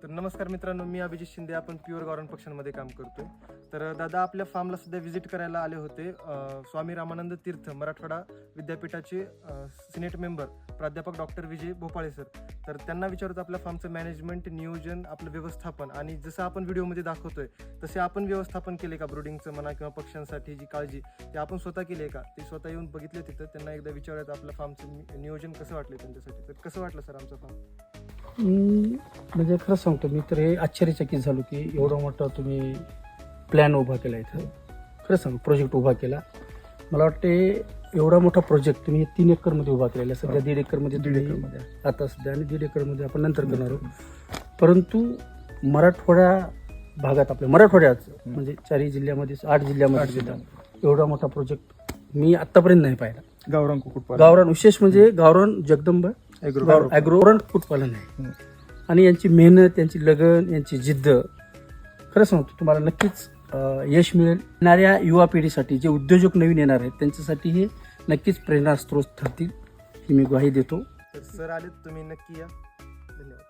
तर नमस्कार मित्रांनो, मी अभिजित शिंदे. आपण प्युअर गावरान पक्ष्यांमध्ये काम करतोय. तर दादा आपल्या फार्मला सध्या व्हिजिट करायला आले होते. स्वामी रामानंद तीर्थ मराठवाडा विद्यापीठाचे सिनेट मेंबर प्राध्यापक डॉक्टर विजय भोपाळे सर. तर त्यांना विचारत आपल्या फार्मचं मॅनेजमेंट, नियोजन, आपलं व्यवस्थापन आणि जसं आपण व्हिडिओमध्ये दाखवतोय तसे आपण व्यवस्थापन केले का, ब्रुडिंगचं म्हणा किंवा पक्ष्यांसाठी जी काळजी ते आपण स्वतः केली आहे का, ते स्वतः येऊन बघितले तिथं. त्यांना एकदा विचारत आपल्या फार्मचं नियोजन कसं वाटलं त्यांच्यासाठी. तर कसं वाटलं सर आमचं फार्म? म्हणजे खरं सांगतो मी तर हे आश्चर्यचकित झालो की एवढा मोठा तुम्ही प्लॅन उभा केला इथं. खरं सांगतो प्रोजेक्ट उभा केला. मला वाटते एवढा मोठा प्रोजेक्ट तुम्ही 3 एकरमध्ये उभा केलेला. सध्या 1.5 एकरमध्ये, 1.5 एकरमध्ये आता सध्या, आणि 1.5 एकरमध्ये आपण नंतर करणार आहोत. परंतु मराठवाडा भागात, आपल्या मराठवाड्याचं म्हणजे 4 जिल्ह्यामध्ये, 8 जिल्ह्यामध्ये एवढा मोठा प्रोजेक्ट मी आतापर्यंत नाही पाहिला. गावरान कुक्कुटपालन, गावरान विशेष म्हणजे गावरान जगदंबा ॲग्रो कुक्कुटपालन आहे. आणि यांची मेहनत, यांची लगन, यांची जिद्द, खरं सांगतो तुम्हाला नक्कीच यश मिळेल. येणाऱ्या युवा पिढीसाठी, जे उद्योजक नवीन येणार आहेत त्यांच्यासाठी हे नक्कीच प्रेरणास्त्रोत ठरतील ही मी ग्वाही देतो. तर सर आलेत, तुम्ही नक्की या. धन्यवाद.